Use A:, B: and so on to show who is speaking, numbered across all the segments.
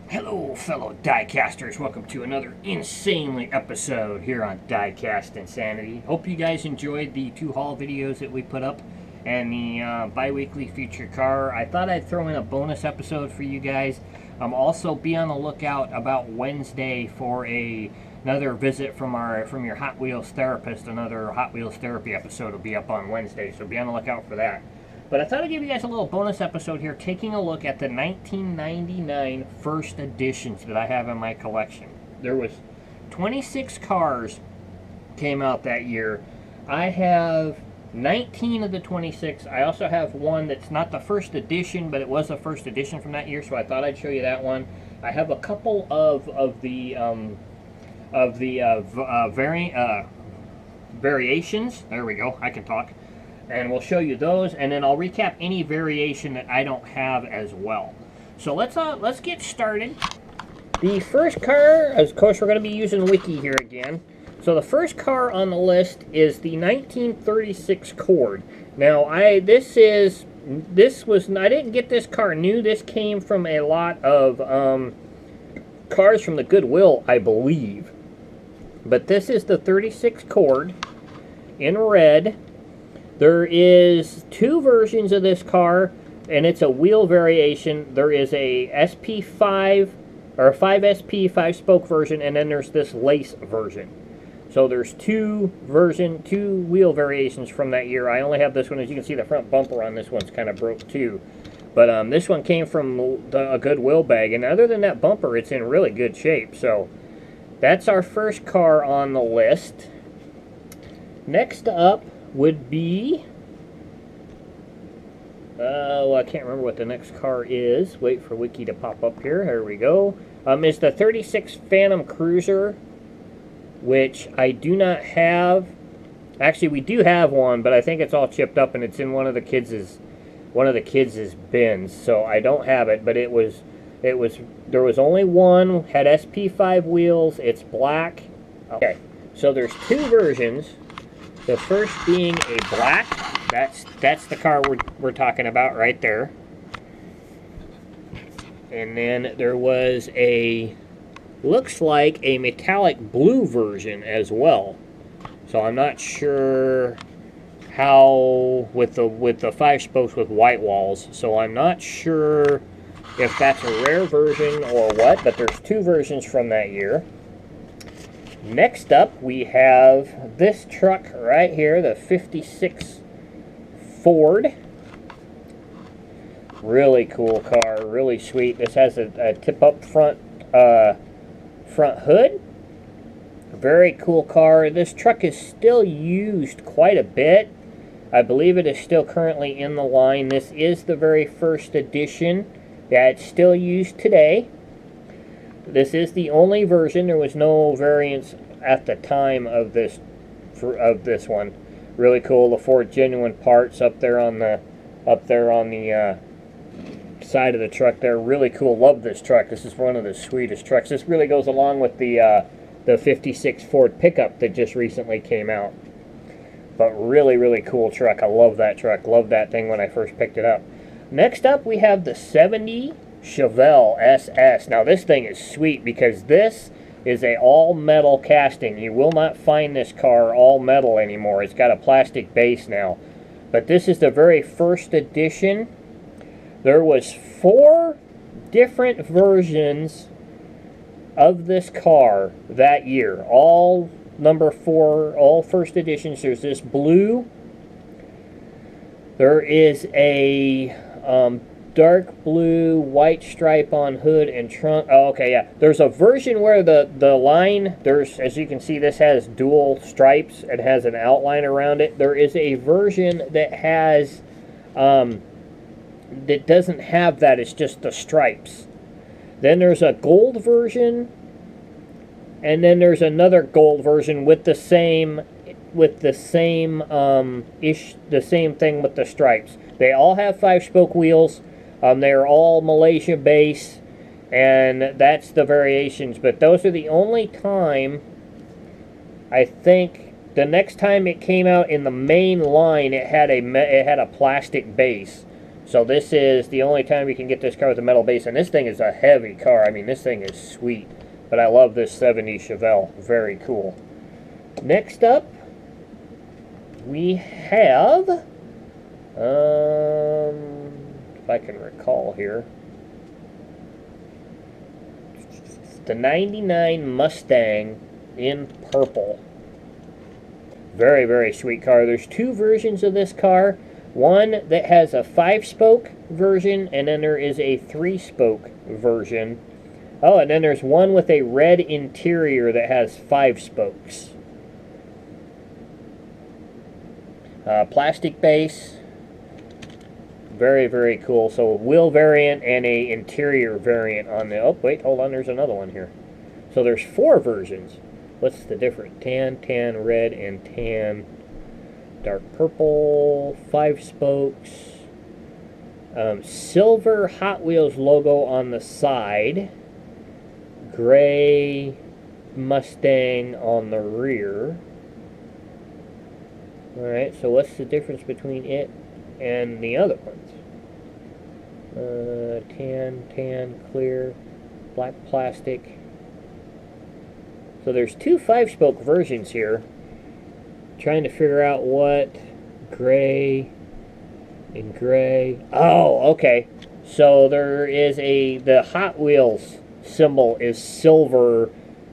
A: Hello, fellow diecasters. Welcome to another insanely episode here on Diecast Insanity. Hope you guys enjoyed the two haul videos that we put up and the bi-weekly feature car. I thought I'd throw in a bonus episode for you guys. Also, be on the lookout about Wednesday for another visit from your Hot Wheels therapist. Another Hot Wheels therapy episode will be up on Wednesday, so be on the lookout for that. But I thought I'd give you guys a little bonus episode here, taking a look at the 1999 first editions that I have in my collection. There was 26 cars came out that year. I have 19 of the 26. I also have one that's not the first edition, but it was the first edition from that year, so I thought I'd show you that one. I have a couple of the variations. There we go. I can talk. And we'll show you those, and then I'll recap any variation that I don't have as well. So let's get started. The first car, of course, we're going to be using Wiki here again. So the first car on the list is the 1936 Cord. Now I didn't get this car new. This came from a lot of cars from the Goodwill, I believe. But this is the 36 Cord in red. There is two versions of this car, and it's a wheel variation. There is a SP5, or a 5SP, 5-spoke version, and then there's this lace version. So there's two wheel variations from that year. I only have this one. As you can see, the front bumper on this one's kind of broke too. But this one came from a Goodwill bag, and other than that bumper, it's in really good shape. So that's our first car on the list. Next up would be, I can't remember what the next car is. Wait for Wiki to pop up here. Here we go. It's the 36 Phantom Cruiser, which I do not have. Actually, we do have one, but I think it's all chipped up and it's in one of the kids' bins, so I don't have it. But there was only one. Had SP5 wheels. It's black. Okay, so there's two versions. The first being a black, that's the car we're talking about right there. And then there was looks like a metallic blue version as well. So I'm not sure how with the 5 spokes with white walls. So I'm not sure if that's a rare version or what, but there's two versions from that year. Next up, we have this truck right here, the 56 Ford. Really cool car, really sweet. This has a tip-up front hood. Very cool car. This truck is still used quite a bit. I believe it is still currently in the line. This is the very first edition. Yeah, it's still used today. This is the only version. There was no variants at the time of this one. Really cool. The Ford genuine parts up there on the side of the truck there. Really cool. Love this truck. This is one of the sweetest trucks. This really goes along with the 56 Ford pickup that just recently came out. But really, really cool truck. I love that truck. Loved that thing when I first picked it up. Next up, we have the 70 Chevelle SS. Now this thing is sweet because this is a all-metal casting. You will not find this car all metal anymore. It's got a plastic base now. But this is the very first edition. There was 4 different versions of this car that year. All number 4, all first editions. There's this blue. There is a dark blue, white stripe on hood and trunk. Oh, okay, yeah. There's a version where the line, as you can see, this has dual stripes. It has an outline around it. There is a version that has, that doesn't have that. It's just the stripes. Then there's a gold version, and then there's another gold version with the same thing with the stripes. They all have 5-spoke wheels. They are all Malaysia base, and that's the variations. But those are the only time, I think, the next time it came out in the main line, it had a plastic base. So this is the only time you can get this car with a metal base, and this thing is a heavy car. I mean, this thing is sweet. But I love this 70 Chevelle. Very cool. Next up, we have, if I can recall here, the 99 Mustang in purple. Very, very sweet car. There's two versions of this car. One that has a 5-spoke version, and then there is a 3-spoke version. Oh, and then there's one with a red interior that has 5 spokes. Plastic base. Very, very cool. So wheel variant and a interior variant on the... Oh, wait, hold on. There's another one here. So there's 4 versions. What's the difference? Tan, red, and tan. Dark purple. 5 spokes. Silver Hot Wheels logo on the side. Gray Mustang on the rear. Alright, so what's the difference between it and the other ones? Tan, clear, black plastic. So there's 2 5-spoke versions here. Trying to figure out what gray and gray. Oh, okay. So there is the Hot Wheels symbol is silver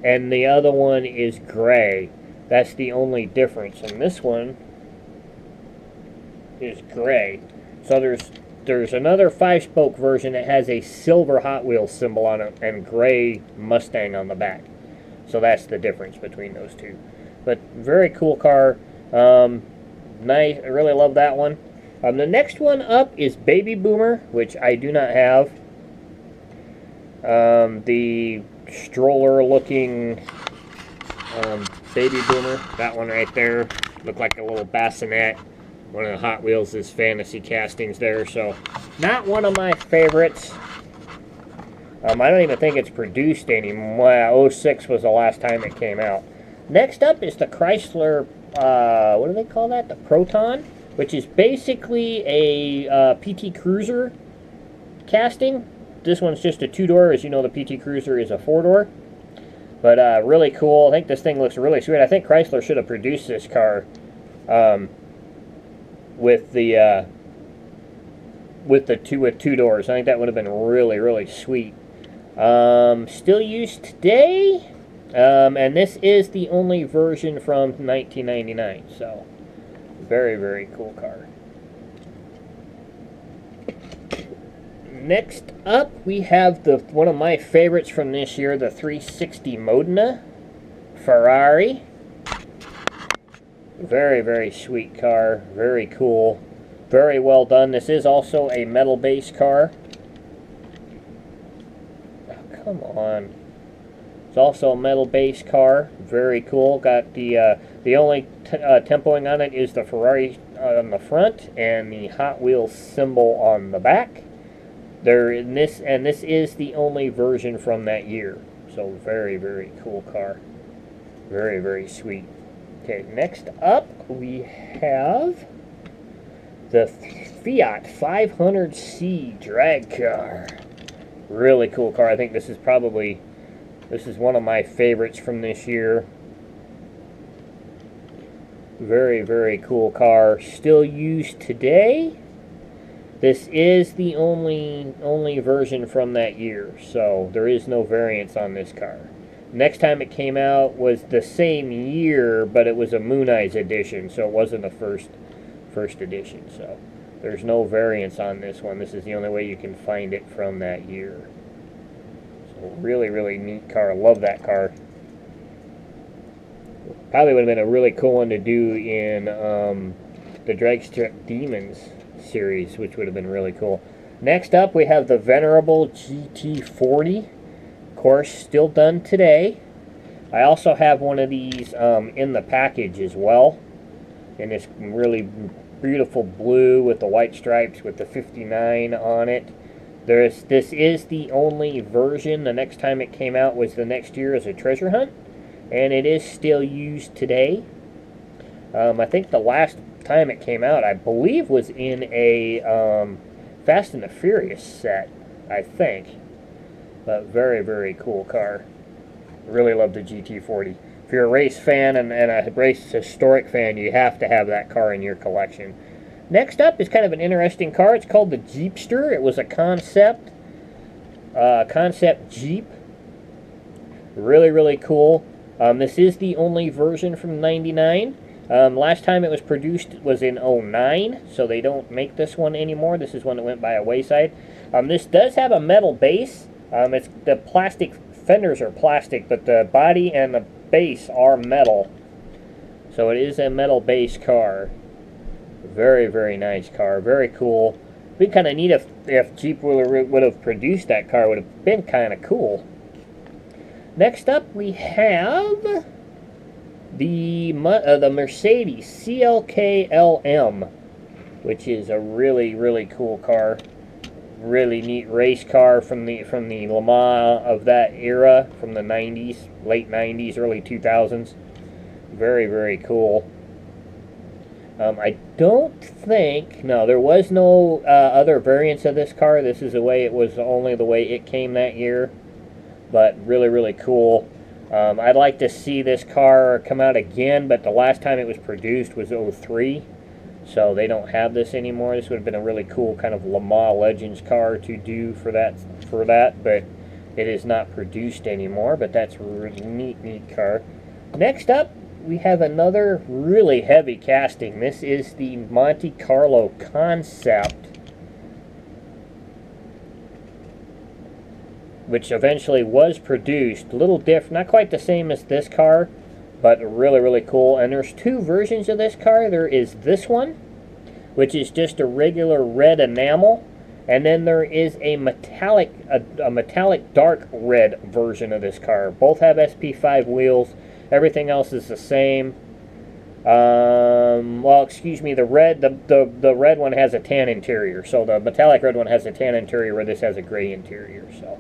A: and the other one is gray. That's the only difference. And this one is gray. So there's another 5-spoke version that has a silver Hot Wheels symbol on it and gray Mustang on the back. So that's the difference between those two. But very cool car. Nice. I really love that one. The next one up is Baby Boomer, which I do not have. The stroller-looking Baby Boomer. That one right there. Looked like a little bassinet. One of the Hot Wheels' fantasy castings there. So, not one of my favorites. I don't even think it's produced anymore. 06 was the last time it came out. Next up is the Chrysler, what do they call that? The Proton, which is basically a PT Cruiser casting. This one's just a 2-door. As you know, the PT Cruiser is a 4-door. But really cool. I think this thing looks really sweet. I think Chrysler should have produced this car with 2 doors. I think that would have been really, really sweet. Still used today. And this is the only version from 1999. So, very, very cool car. Next up, we have one of my favorites from this year, the 360 Modena Ferrari. Very, very sweet car. Very cool. Very well done. This is also a metal base car. Oh, come on. It's also a metal base car. Very cool. Got the only tempoing on it is the Ferrari on the front and the Hot Wheels symbol on the back. This is the only version from that year. So very, very cool car. Very, very sweet. Okay, next up we have the Fiat 500C drag car. Really cool car. I think this is one of my favorites from this year. Very, very cool car. Still used today. This is the only version from that year, so there is no variants on this car. Next time it came out was the same year, but it was a Moon Eyes edition, so it wasn't a first edition. So there's no variants on this one. This is the only way you can find it from that year. So really, really neat car. Love that car. Probably would have been a really cool one to do in the Dragstrip Demons series, which would have been really cool. Next up, we have the venerable GT40. Of course, still done today. I also have one of these in the package as well. In this really beautiful blue with the white stripes with the 59 on it. This is the only version. The next time it came out was the next year as a treasure hunt. And it is still used today. I think the last time it came out, I believe, was in a Fast and the Furious set, I think. But very, very cool car. Really love the GT40. If you're a race fan and a race historic fan, you have to have that car in your collection. Next up is kind of an interesting car. It's called the Jeepster. It was a concept Jeep. Really, really cool. This is the only version from '99. Last time it was produced was in '09, so they don't make this one anymore. This is one that went by a wayside. This does have a metal base. It's the plastic fenders are plastic, but the body and the base are metal. So it is a metal base car. Very, very nice car. Very cool. It'd be kind of neat if Jeep would have produced that car. Would have been kind of cool. Next up, we have the Mercedes CLK LM, which is a really, really cool car. Really neat race car from the Le Mans of that era, from the 90s, late 90s, early 2000s. Very, very cool. I don't think, no, there was no other variants of this car. This is the way it was, only the way it came that year. But really, really cool. I'd like to see this car come out again, but the last time it was produced was '03. So they don't have this anymore. This would have been a really cool kind of Le Mans Legends car to do for that, but it is not produced anymore. But that's a really neat car. Next up, we have another really heavy casting. This is the Monte Carlo Concept, which eventually was produced. A little different, not quite the same as this car, but really, really cool. And there's two versions of this car. There is this one, which is just a regular red enamel, and then there is a metallic dark red version of this car. Both have SP5 wheels. Everything else is the same. Well, excuse me. The red one has a tan interior. So the metallic red one has a tan interior, where this has a gray interior. So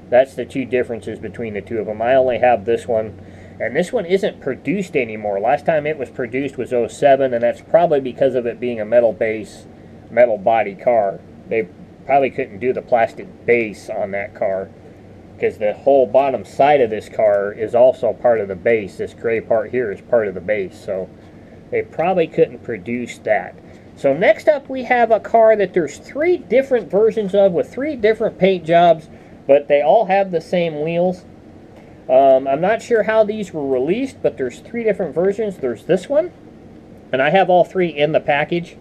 A: that's the two differences between the two of them. I only have this one. And this one isn't produced anymore. Last time it was produced was '07, and that's probably because of it being a metal base, metal body car. They probably couldn't do the plastic base on that car, because the whole bottom side of this car is also part of the base. This gray part here is part of the base, so they probably couldn't produce that. So next up, we have a car that there's 3 different versions of with 3 different paint jobs, but they all have the same wheels. I'm not sure how these were released, but there's 3 different versions. There's this one, and I have all 3 in the package.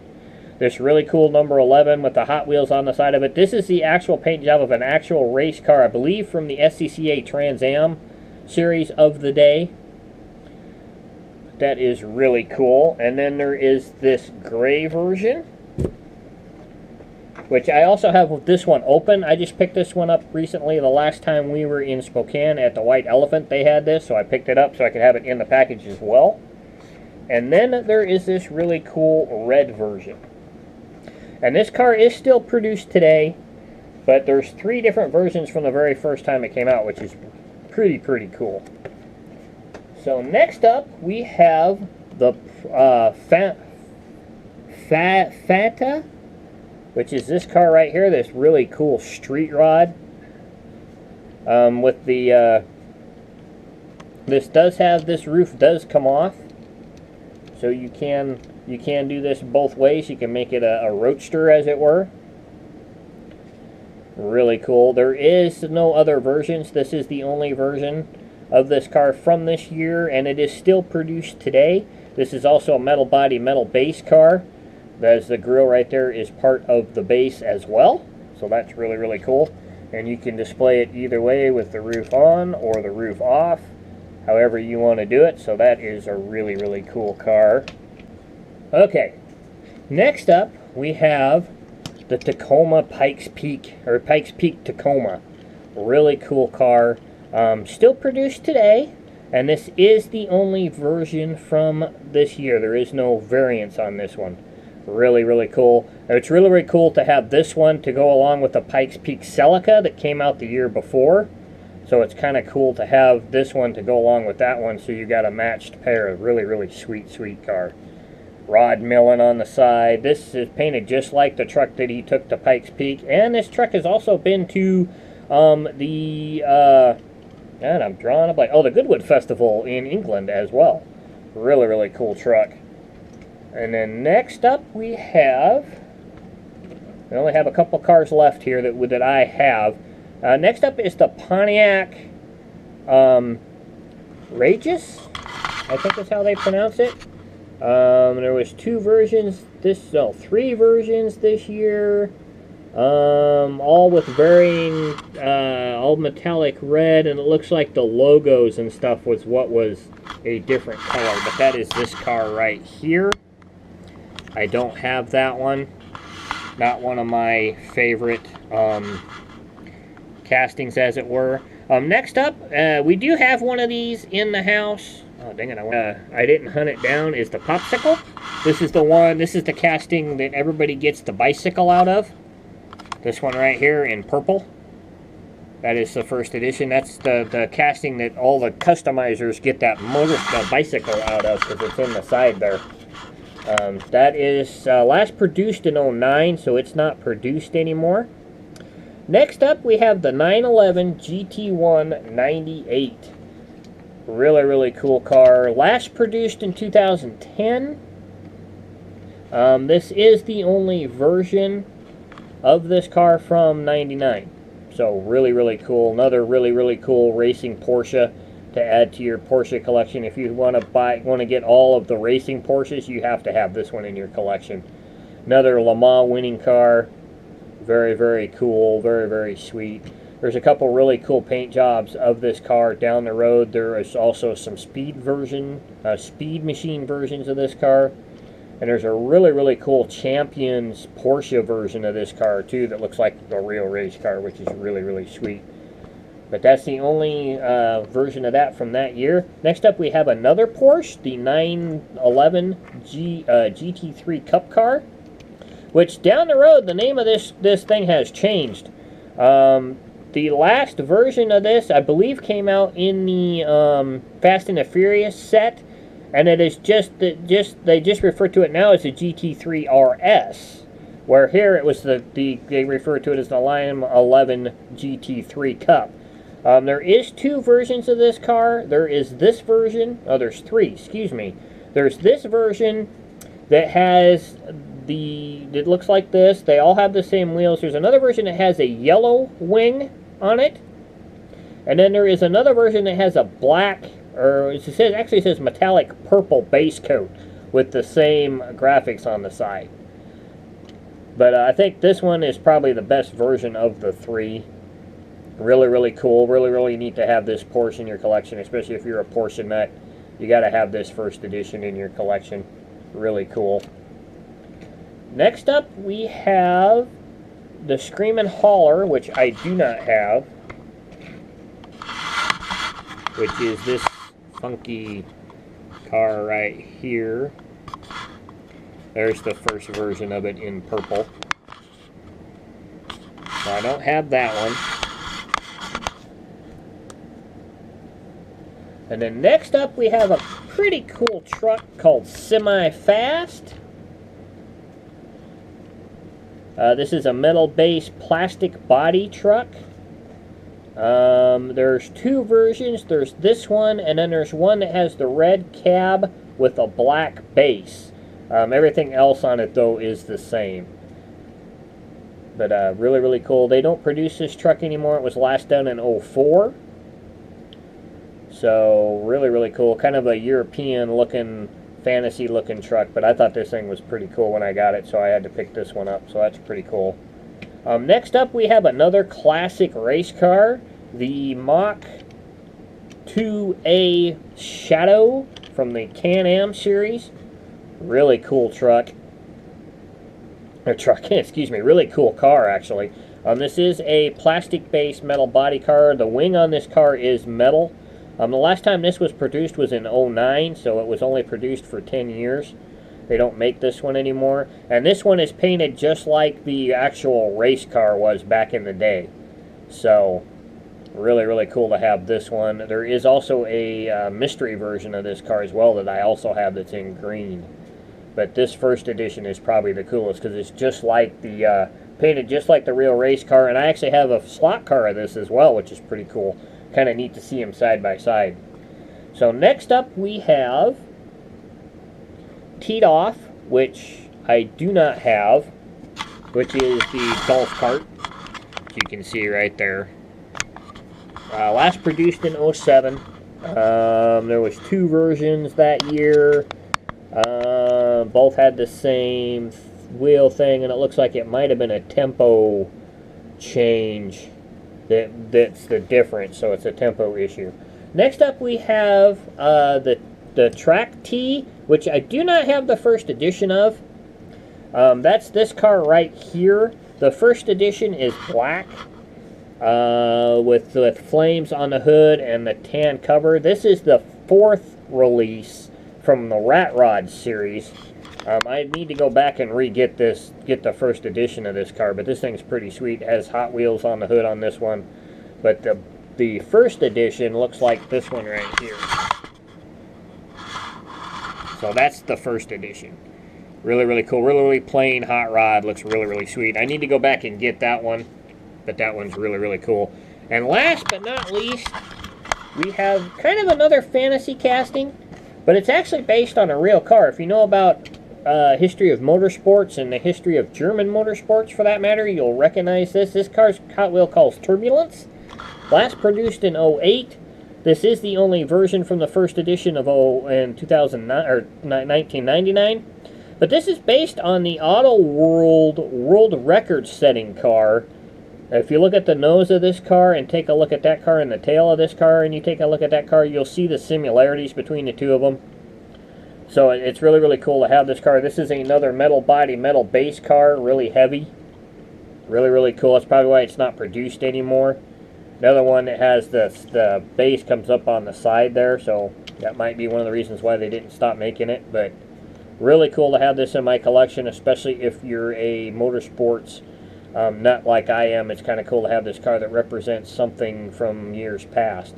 A: This really cool number 11 with the Hot Wheels on the side of it. This is the actual paint job of an actual race car, I believe from the SCCA Trans Am series of the day. That is really cool. And then there is this gray version, which I also have with this one open. I just picked this one up recently. The last time we were in Spokane at the White Elephant, they had this, so I picked it up so I could have it in the package as well. And then there is this really cool red version. And this car is still produced today, but there's 3 different versions from the very first time it came out, which is pretty cool. So next up, we have the Fanta, which is this car right here, this really cool street rod. With the this roof does come off, so you can do this both ways. You can make it a roadster, as it were. Really cool. There is no other versions. This is the only version of this car from this year, and it is still produced today. This is also a metal body, metal base car. As the grill right there is part of the base as well, so that's really cool. And you can display it either way, with the roof on or the roof off, however you want to do it. So that is a really cool car. Okay, next up we have the Tacoma Pikes Peak, or Pikes Peak Tacoma. Really cool car. Still produced today, and this is the only version from this year. There is no variants on this one. Really cool. It's really cool to have this one to go along with the Pikes Peak Celica that came out the year before. So it's kind of cool to have this one to go along with that one, so you got a matched pair. Really sweet car. rod milling on the side. This is painted just like the truck that he took to Pikes Peak, and this truck has also been to and I'm drawing a blank. Oh, the Goodwood Festival in England as well. Really, really cool truck. And then next up we only have a couple cars left here that I have. Next up is the Pontiac Regis, I think is how they pronounce it. There was three versions this year. All with varying, all metallic red, and it looks like the logos and stuff was what was a different color, but that is this car right here. I don't have that one. Not one of my favorite castings, as it were. Next up, we do have one of these in the house. Oh, dang it, I didn't hunt it down, is the Popsicle. This is the casting that everybody gets the bicycle out of. This one right here in purple. That is the first edition. That's the casting that all the customizers get the bicycle out of, because it's in the side there. That is last produced in 09, so it's not produced anymore. Next up, we have the 911 GT1 98. Really, really cool car. Last produced in 2010. This is the only version of this car from 99. So really, really cool. Another really, really cool racing Porsche to add to your Porsche collection. If you want to get all of the racing Porsches, you have to have this one in your collection. Another Le Mans winning car. Very, very cool. Very, very sweet. There's a couple really cool paint jobs of this car down the road. There is also some speed machine versions of this car. And there's a really, really cool Champions Porsche version of this car, too, that looks like a real race car, which is really, really sweet. But that's the only version of that from that year. Next up, we have another Porsche, the 911 GT3 Cup car, which down the road, the name of this thing has changed. The last version of this, I believe, came out in the Fast and the Furious set. And it is they just refer to it now as the GT3 RS, where here it was they refer to it as the 911 GT3 Cup. There is two versions of this car. There is this version. Oh, there's three. Excuse me. There's this version that has it looks like this. They all have the same wheels. There's another version that has a yellow wing on it, and then there is another version that has a black, or it says metallic purple base coat with the same graphics on the side. But I think this one is probably the best version of the three. Really, really cool. Really, really neat to have this Porsche in your collection, especially if you're a Porsche nut. You got to have this first edition in your collection. Really cool. Next up, we have the Screamin' Hauler, which I do not have, which is this funky car right here. There's the first version of it in purple. So I don't have that one. And then next up we have a pretty cool truck called Semi-Fast. This is a metal-based plastic body truck. There's two versions. There's this one, and then there's one that has the red cab with a black base. Everything else on it, though, is the same. But really, really cool. They don't produce this truck anymore. It was last done in 04. So, really, really cool. Kind of a European-looking, fantasy-looking truck. But I thought this thing was pretty cool when I got it, so I had to pick this one up. So that's pretty cool. Next up, we have another classic race car, the Mach 2A Shadow from the Can-Am series. Really cool truck. Excuse me, really cool car, actually. This is a plastic-based metal body car. The wing on this car is metal. The last time this was produced was in 09, so it was only produced for 10 years. They don't make this one anymore. And this one is painted just like the actual race car was back in the day. So, really, really cool to have this one. There is also a mystery version of this car as well that I also have that's in green. But this first edition is probably the coolest because it's just like the painted just like the real race car. And I actually have a slot car of this as well, which is pretty cool. Kind of neat to see them side by side. So next up we have Teed Off, which I do not have, which is the golf cart. As you can see right there. Last produced in 07. There was 2 versions that year. Both had the same wheel thing, and it looks like it might have been a tempo change that's the difference, so it's a tempo issue. Next up we have the Track T, which I do not have the first edition of. That's this car right here. The first edition is black with flames on the hood and the tan cover. This is the 4th release from the Rat Rod series. I need to go back and get the first edition of this car, but this thing's pretty sweet. It has Hot Wheels on the hood on this one, but the first edition looks like this one right here. So that's the first edition. Really, really cool. Really, really plain hot rod. Looks really, really sweet. I need to go back and get that one, but that one's really, really cool. And last but not least, we have kind of another fantasy casting, but it's actually based on a real car. If you know about history of motorsports and the history of German motorsports, for that matter, you'll recognize this. This car's Hot Wheel calls Turbulence. Last produced in 08. This is the only version from the first edition of 2009 or 1999. But this is based on the Auto World record setting car. If you look at the nose of this car and take a look at that car and the tail of this car and you take a look at that car, you'll see the similarities between the two of them. So it's really, really cool to have this car. This is another metal body, metal base car, really heavy. Really, really cool. That's probably why it's not produced anymore. Another one that has the base comes up on the side there, so that might be one of the reasons why they didn't stop making it. But really cool to have this in my collection, especially if you're a motorsports nut like I am. It's kind of cool to have this car that represents something from years past.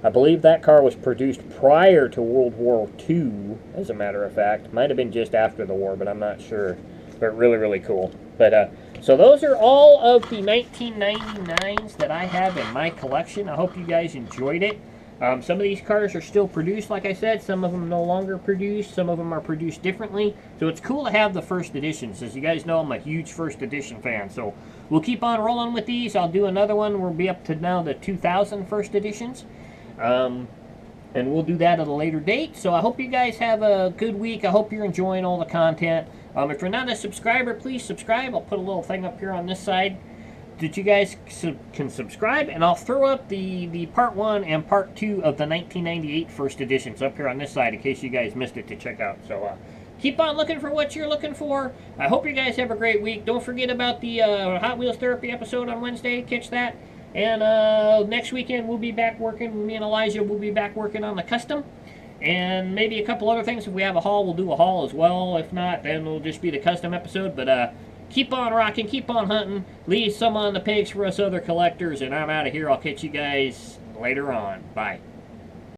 A: I believe that car was produced prior to World War II, as a matter of fact. Might have been just after the war, but I'm not sure. But really, really cool. But so those are all of the 1999s that I have in my collection. I hope you guys enjoyed it. Some of these cars are still produced, like I said. Some of them no longer produced. Some of them are produced differently. So it's cool to have the first editions. As you guys know, I'm a huge first edition fan. So we'll keep on rolling with these. I'll do another one. We'll be up to now the 2000 first editions. And we'll do that at a later date. So I hope you guys have a good week. I hope you're enjoying all the content. If you're not a subscriber, please subscribe. I'll put a little thing up here on this side that you guys can subscribe, and I'll throw up the part 1 and part 2 of the 1998 first editions up here on this side in case you guys missed it to check out. So keep on looking for what you're looking for. I hope you guys have a great week. Don't forget about the Hot Wheels Therapy episode on Wednesday. Catch that. And next weekend we'll be back working. Me and Elijah will be back working on the custom. And maybe a couple other things. If we have a haul, we'll do a haul as well. If not, then it'll just be the custom episode. But keep on rocking, keep on hunting. Leave some on the pigs for us other collectors. And I'm out of here. I'll catch you guys later on. Bye.